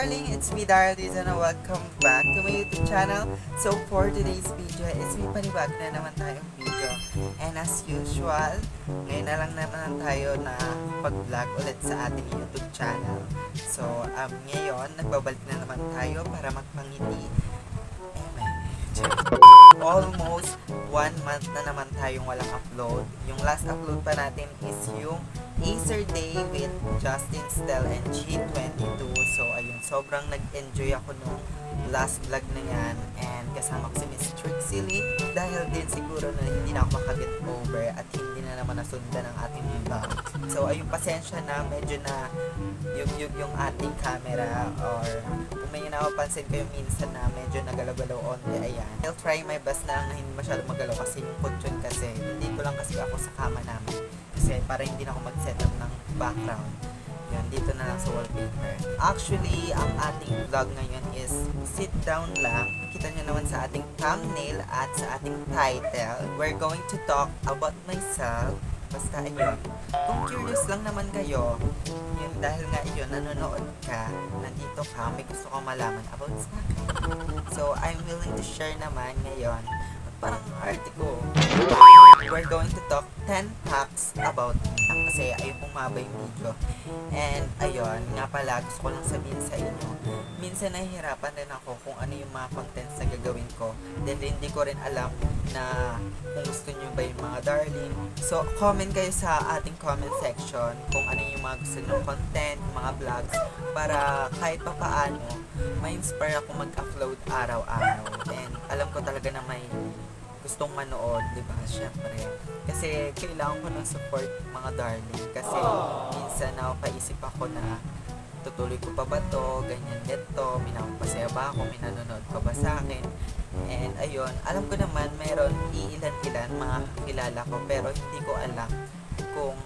darling, it's me Darlis and welcome back to my YouTube channel. So for today's video is may panibago na naman tayong video. And as usual, ngayon na lang naman tayo na pag-vlog ulit sa ating YouTube channel. So ngayon, nagbabalik na naman tayo para magpangiti. Almost 1 month na naman tayong walang upload. Yung last upload pa natin is yung Acer Day with Justin, Stel, and G22. So ayun, sobrang nag-enjoy ako nung last vlog na yan. And kasama ko si Miss Trixie Lee. Dahil din siguro na hindi na ako makaget over at hindi na naman nasundan ang ating vlog. So ayun, pasensya na, medyo na yung ating camera, or kung may napapansin kayo minsan na medyo nagalaw-galaw only, ayan. I'll try my best na hindi masyado magalaw kasi yung kutsyon kasi hindi ko lang kasi ako sa kama namin kasi para hindi na ako mag-setup ng background. Yun, dito na lang sa wallpaper. Actually, ang ating vlog ngayon is sit down lang. Kita nyo naman sa ating thumbnail at sa ating title. We're going to talk about myself. Basta ayun, kung curious lang naman kayo, yun, dahil nga yun, nanonood ka, nandito ka, may gusto kang malaman about sa akin. So, I'm willing to share naman ngayon, parang article. We're going to talk 10 facts about me. Kasi ayun pong maba yung video. And ayun, nga pala, gusto ko lang sabihin sa inyo, minsan nahihirapan din ako kung ano yung mga contents na gagawin ko. Dahil hindi ko rin alam na kung gusto nyo ba yung mga darling. So, comment kayo sa ating comment section kung ano yung mga gusto nyo content, mga vlogs, para kahit pa paano, ma-inspire ako mag-upload araw-araw. And alam ko talaga na may gustong manood, di ba? Syempre. Kasi kailangan ko ng support, mga darling. Kasi minsan napapaisip ako na tutuloy ko pa ba to, ganyan dito, minapasaya ba ako, minanonood pa ba sa akin. And ayun, alam ko naman mayroon iilan-ilan mga kilala ko, pero hindi ko alam kung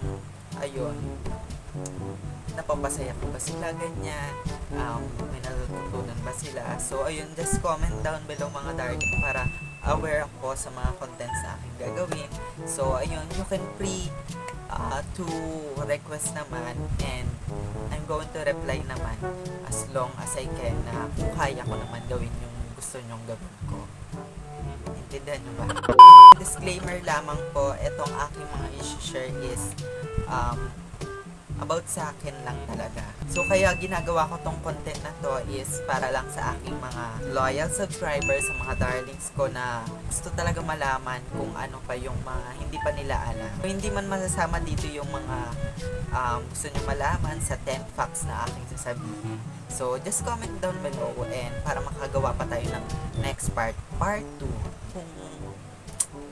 ayun, napapasaya ko ba sila, ganyan, may natutunan ba sila. So ayun, just comment down below mga darling para aware ako sa mga contents na aking gagawin. So ayun, you can free to request naman, and I'm going to reply naman as long as I can, na kung kaya ko naman gawin yung gusto nyong gawin ko. Intindihan nyo ba? Disclaimer lamang po, itong aking mga i-share is about sa akin lang talaga. So kaya ginagawa ko tong content na to is para lang sa aking mga loyal subscribers, sa mga darlings ko na gusto talaga malaman kung ano pa yung mga hindi pa nila alam. So, hindi man masasama dito yung mga gusto nyo malaman sa 10 facts na aking sasabihin. So just comment down below, and para makagawa pa tayo ng next part 2, kung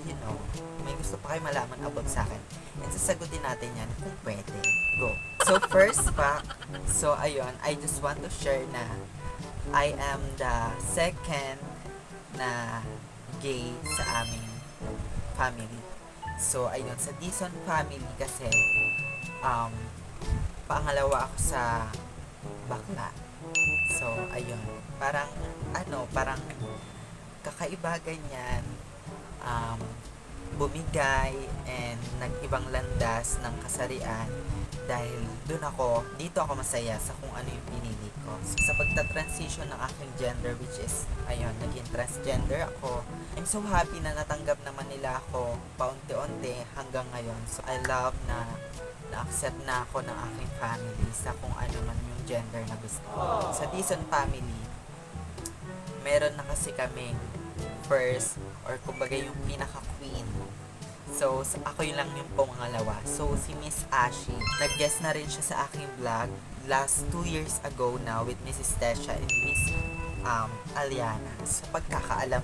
you know, may gusto pa kayo malaman about sa akin. And sasagutin natin yan kung pwede. Go! So first fact, so ayun, I just want to share na I am the second na gay sa aming family. So ayun, sa Dizon family kasi, pangalawa ako sa bakla. So ayun, parang parang kakaiba ganyan, bumigay and nag-ibang landas ng kasarian, dahil dito ako masaya sa kung ano yung pinili ko. So, sa pagta-transition ng aking gender, which is ayun, naging transgender ako, I'm so happy na natanggap naman nila ako paunti-unti hanggang ngayon. So I love na na-accept na ako ng aking family sa kung ano man yung gender na gusto ko. Sa Dizon family, meron na kasi kaming first, or kumbaga yung pinaka-queen. So ako yun lang yung pangalawa. So si Miss Ashi, nag-guest na rin siya sa aking vlog last 2 years ago now with Mrs. Tesha and Miss Aliana. Sa pagkakaalam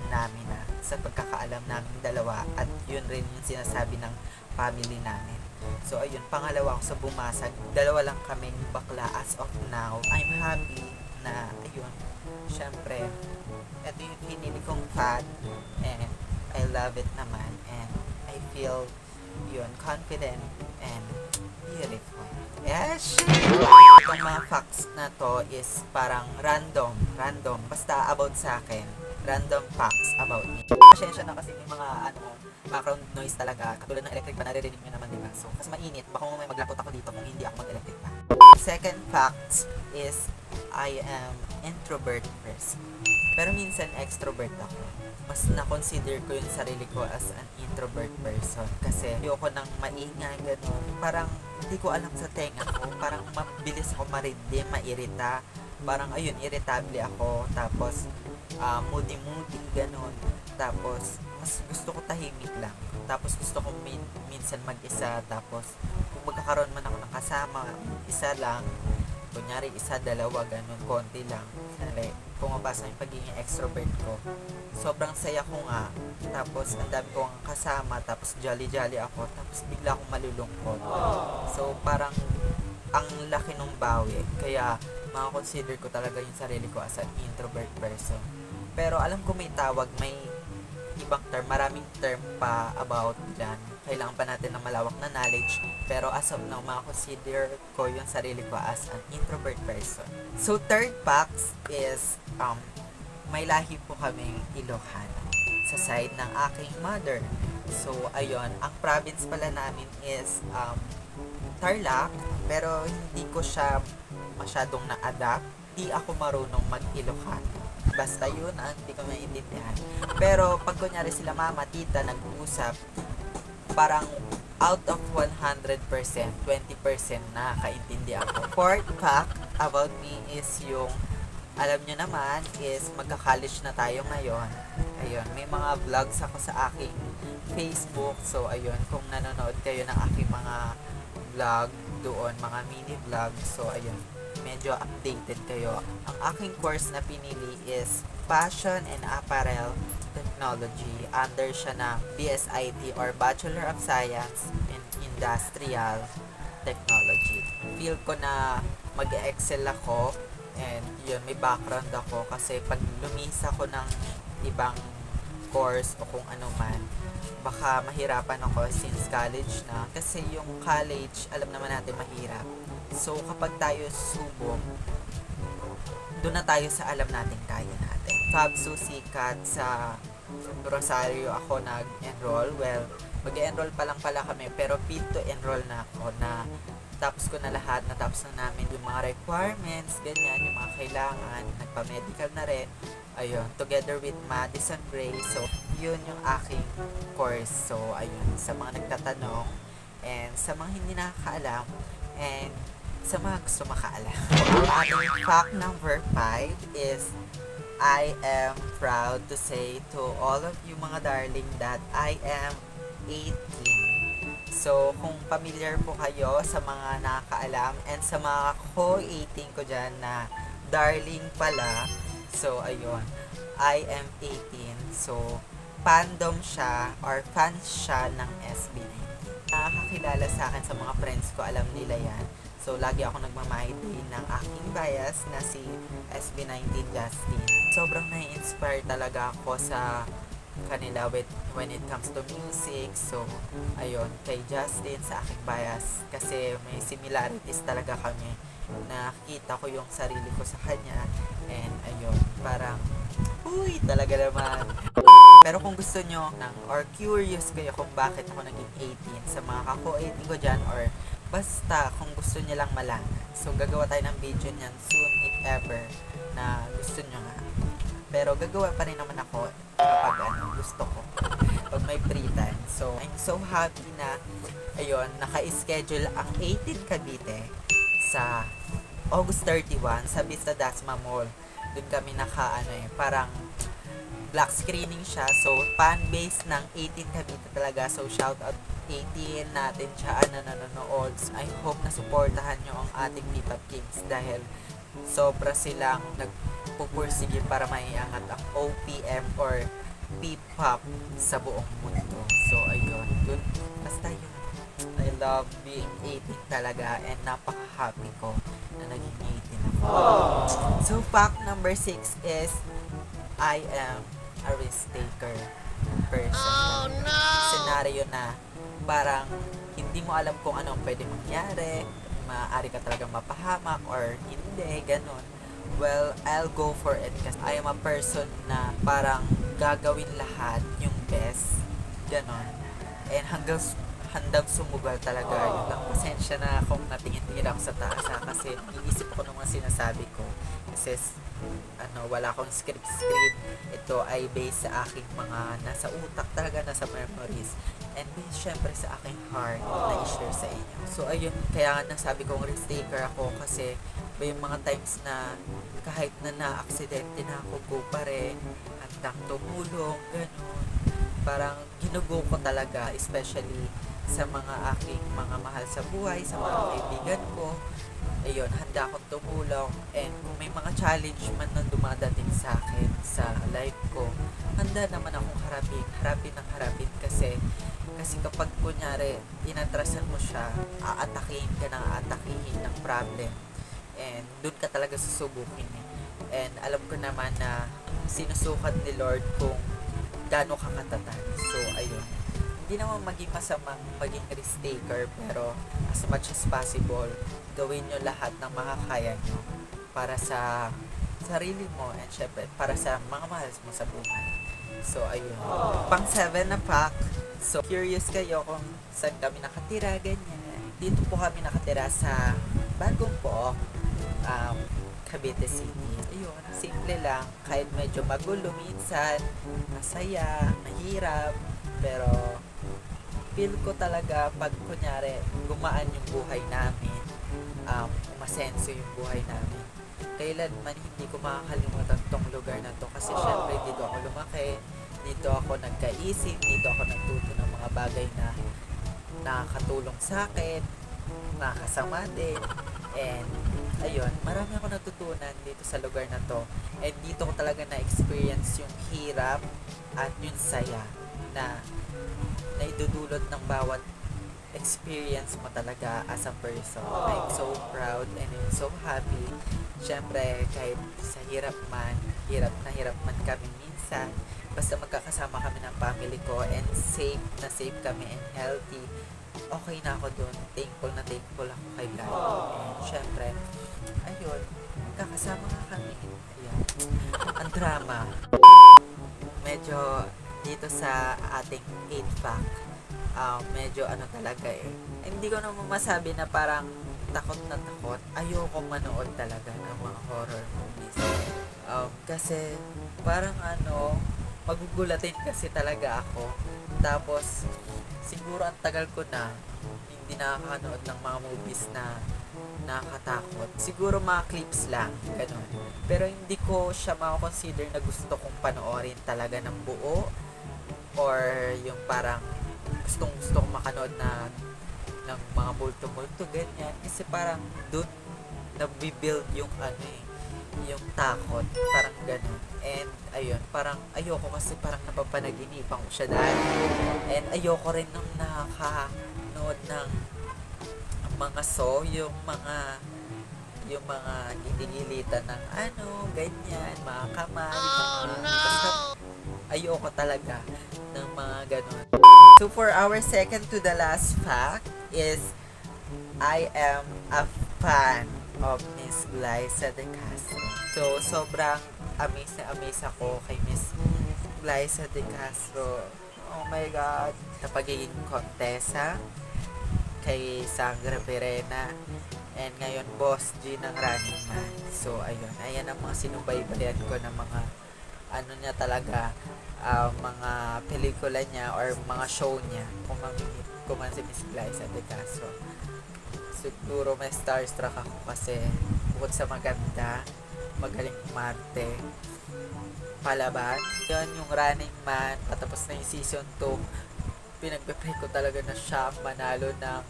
namin dalawa, at yun rin yung sinasabi ng family namin. So ayun, pangalawa ako sa bumasag. Dalawa lang kaming bakla as of now. I'm happy na ayun, syempre ito yung pinili kong fat, and I love it naman, and I feel yun, confident and beautiful. Yes! Itong mga facts na to is parang random, basta about sa akin, random facts about me. Pasensya na kasi may mga background noise talaga. Katulad ng electric pa, naririnig nyo naman, diba? So, kasi mainit. Baka may maglapot ako dito kung hindi ako mag-electric pa. Second fact is, I am introvert person. Pero minsan extrovert ako. Mas na-consider ko yung sarili ko as an introvert person. Kasi ayoko nang maingay, gano'n. Parang hindi ko alam sa tenga ko. Parang mabilis ako marindim, mairita. Parang ayun, irritable ako. Tapos, moody-moody, gano'n. Tapos, mas gusto ko tahimik lang. Tapos, gusto ko minsan mag-isa. Tapos, kung magkakaroon man ako ng kasama, isa lang. Kunyari, isa, dalawa, ganun, konti lang. Like, pumapasa yung pagiging extrovert ko. Sobrang saya ko nga. Tapos, ang dami ko ang kasama. Tapos, jolly-jolly ako. Tapos, bigla akong malulungkot. So, parang, ang laki nung bawi. Kaya, makakonsider ko talaga yung sarili ko as an introvert person. Pero, alam ko may tawag, may ibang term, maraming term pa about dyan. Kailangan pa natin ng malawak na knowledge. Pero as of now, makakonsider ko yung sarili ko as an introvert person. So, third facts is, may lahi po kaming Ilocano sa side ng aking mother. So, ayun, ang province pala namin is Tarlac, pero hindi ko siya masyadong na-adapt. Di ako marunong mag-Ilocano. Basta yun, hindi ko maintindihan. Pero, pag kunyari sila mama, tita, nag-uusap, parang out of 100%, 20% nakakaintindi ako. Fourth fact about me is yung, alam nyo naman, is magka-college na tayo ngayon. Ayun, may mga vlogs ako sa aking Facebook. So, ayun, kung nanonood kayo ng aking mga vlog doon, mga mini vlog. So, ayun, medyo updated kayo. Ang aking course na pinili is Fashion and Apparel Technology. Under siya ng BSIT or Bachelor of Science in Industrial Technology. Feel ko na mag-excel ako and yun, may background ako kasi pag lumis ako ng ibang course o kung ano man, baka mahirapan ako since college na. Kasi yung college, alam naman natin mahirap. So, kapag tayo subok, doon na tayo sa alam natin kaya natin. Fabso sikat sa Rosario ako nag-enroll. Well, mag-enroll pa lang pala kami, pero fit to enroll na ako na tapos ko na lahat, natapos na namin yung mga requirements, ganyan, yung mga kailangan, nagpa-medical na rin, ayun, together with Madison Gray. So, yun yung aking course. So, ayun, sa mga nagtatanong, and sa mga hindi nakakaalam, and sa mga gusto makaalam. Ang ating fact number 5 is, I am proud to say to all of you mga darling that I am 18. So, kung familiar po kayo sa mga nakakaalam and sa mga co-18 ko dyan na darling pala, so, ayun, I am 18. So, fandom siya or fans siya ng SB19. Nakakakilala sa akin sa mga friends ko, alam nila yan. So, lagi ako nagmamahitin ng aking bias na si SB19 Justin. Sobrang na-inspire talaga ako sa kanila when it comes to music. So, ayun, kay Justin sa aking bias. Kasi may similarities talaga kami. Nakita ko yung sarili ko sa kanya. And, ayun, parang, uy, talaga naman. Pero kung gusto nyo or curious kayo kung bakit ako naging 18 sa mga kako-18 ko dyan or basta kung gusto nyo lang malaman. So, gagawa tayo ng video niyan soon if ever na gusto nyo nga. Pero gagawa pa rin naman ako kapag gusto ko. Pag may free time. So, I'm so happy na ayun, naka-schedule ang 18 Cavite sa August 31 sa Vista Dasma Mall. Doon kami parang black screening siya. So, fan base ng 18 Cavite talaga. So, shout out 18 natin siya na nanonood. I hope na suportahan nyo ang ating P-Pop Kings dahil sobra silang nagpupursige para maiangat ang OPM or P-Pop sa buong mundo. So, ayun. Good. Basta yun. I love being 18 talaga and napaka-happy ko na naging 18 ako. So, fact number 6 is I am a risk taker person. Oh, no! Scenario na parang hindi mo alam kung anong pwede mangyari, maaari ka talagang mapahamak or hindi, ganun. Well, I'll go for it kasi I am a person na parang gagawin lahat yung best. Ganon. And handang sumugal talaga. Yun lang, pasensya na kung natingin-tingin ako sa taas kasi iisip ko ng mga sinasabi ko. Kasi wala akong script. Ito ay based sa aking mga nasa utak talaga, nasa memories. And based syempre sa aking heart na i-share sa inyo. So ayun, kaya nga nasabi kong risk taker ako kasi may mga times na kahit na na-aksidente na ako, go pa rin, handang tumulong, gano'n. Parang ginugo ko talaga, especially sa mga aking mga mahal sa buhay, sa mga kaibigan ko. Ayun, handa akong tumulong, and kung may mga challenge man na dumadating sa akin sa life ko, handa naman akong harapin kasi kapag kunyari inatrasan mo siya, aatakihin ng problem, and doon ka talaga susubukin and alam ko naman na sinusukat ni Lord kung gaano ka katatan. So ayun, hindi naman maging masamang maging risk taker, pero as much as possible, gawin nyo lahat ng makakaya nyo para sa sarili mo and syempre para sa mga mahal mo sa buhay. So ayun, pang 7 na fact. So curious kayo kung saan kami nakatira, ganyan. Dito po kami nakatira sa Bagong Pook, Cavite City. Ayun, simple lang, kahit medyo magulo minsan, masaya, mahirap, pero feel ko talaga pag kunyari gumaan yung buhay namin, umasenso yung buhay namin, kailanman hindi ko makakalimutan tong lugar na to kasi syempre dito ako lumaki, dito ako nagkaisip, dito ako nagtuto ng mga bagay na nakakatulong sa akin, nakakasama din, and ayun, marami ako natutunan dito sa lugar na to, and dito ko talaga na-experience yung hirap at yung saya na naidudulot ng bawat experience mo talaga as a person. I'm so proud and I'm so happy. Siyempre, kahit sa hirap man kami minsan, basta magkakasama kami ng family ko and safe kami and healthy, okay na ako dun. Thankful ako kay God. And syempre, ayun, magkakasama nga kami. Ayun. Ang drama. Medyo dito sa ating 8 fact, medyo talaga hindi ko naman masabi na parang takot na takot. Ayoko manood talaga ng mga horror movies. Kasi parang magugulatin kasi talaga ako. Tapos siguro ang tagal ko na hindi nakakanood ng mga movies na nakakatakot. Siguro mga clips lang, ganun. Pero hindi ko siya makakonsider na gusto kong panoorin talaga ng buo, or yung parang gusto kong makanood ng mga multo-multo, ganyan. Kasi parang doon nabibuild yung yung takot, parang ganun. And ayun, parang ayoko kasi parang napapanaginipan ko siya dahil. And ayoko rin nung nakakanood ng mga yung mga ginigilitan ng ganyan, mga kamay, basta ayoko talaga ng mga ganun. So for our second to the last fact is I am a fan of Miss Glyza de Castro. So sobrang amaze ako kay Miss Glyza de Castro. Oh my God. Sa pagiging kontesa kay Sandra Perena, and ngayon Boss G ng Running Man. So ayan ang mga sinubaybayan ko ng mga niya talaga, mga pelikula niya or mga show niya kung man si Miss Glyza de Castro. Siguro may starstruck ako kasi bukod sa maganda, magaling umarte, palaban, yun yung Running Man, patapos na yung season 2, pinagpe-pray ko talaga na siya manalo ng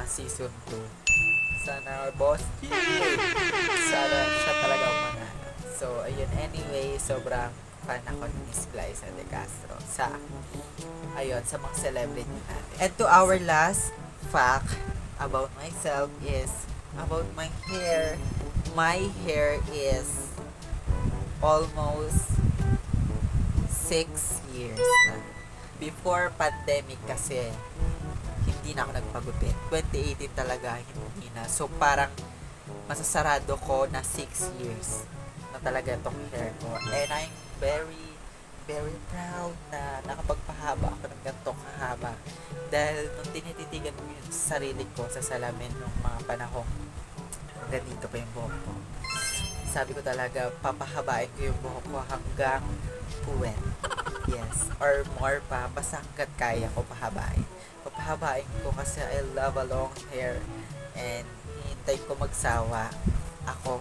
season 2. Sana Boss G, sana siya talaga manalo. So ayun, anyway, sobrang fan ako ni Miss Glyza de Castro sa mga celebrity natin. And to our last fact about myself is about my hair. My hair is almost 6 years na. Before pandemic kasi hindi na ako nagpagupit. 2018 talaga hindi na. So parang masasarado ko na 6 years na talaga itong hair ko. And I'm very, very proud na nakapagpahaba ako ng ganito kahaba. Dahil nung tinititigan ko yung sarili ko sa salamin nung mga panahon, hanggang dito pa yung buhok ko. Sabi ko talaga, papahabain ko yung buhok ko hanggang puwet. Yes. Or more pa, basta hanggat kaya ko pahabain. Papahabain ko kasi I love a long hair. And hihintay ko magsawa ako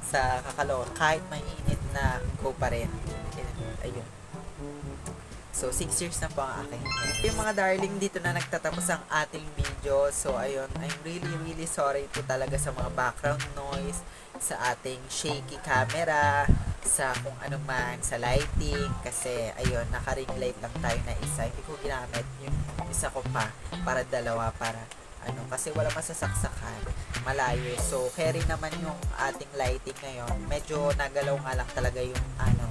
sa kakaloon. Kahit mainit na, go pa rin. And, ayun. So, 6 years na po ang aking hair. Yung mga darling, dito na nagtatapos ang ating video. So, ayun, I'm really, really sorry po talaga sa mga background noise, sa ating shaky camera, sa kung ano man, sa lighting. Kasi, ayun, naka-ring light lang tayo na isa. Hindi ko ginamit yung isa ko pa para dalawa, para ano, kasi wala masasaksakan, malayo. So, carry naman yung ating lighting ngayon. Medyo nagalaw nga lang talaga yung ano,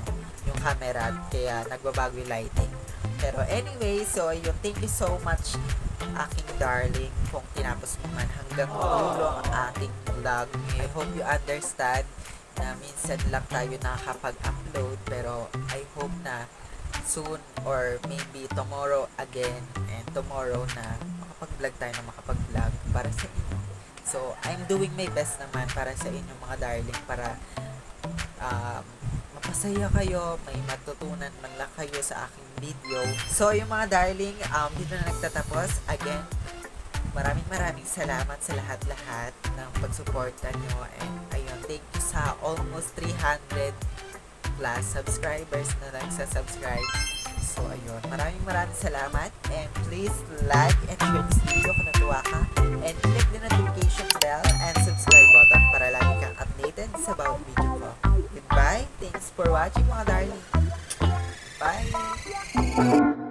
yung camera, kaya nagbabago yung lighting. Pero anyway, so ayun, thank you so much aking darling kung tinapos mo man hanggang dulo ang ating vlog. I hope you understand na minsan lang tayo nakakapag-upload, pero I hope na soon or maybe tomorrow again, and tomorrow na makapag-vlog tayo na makapag-vlog para sa inyo. So, I'm doing my best naman para sa inyo mga darling, para mapasaya kayo, may matutunan man lang kayo sa aking video. So, yung mga darling, dito na nagtatapos. Again, maraming salamat sa lahat-lahat ng pagsuporta nyo. And ayun, thank you sa almost 300 plus subscribers na nagsasubscribe. So, ayun, maraming salamat. And please like and share this video kung natuwa ka. And click the notification bell and subscribe button para lagi kang updated sa bawat video ko. Goodbye. Thanks for watching mga darling. Bye.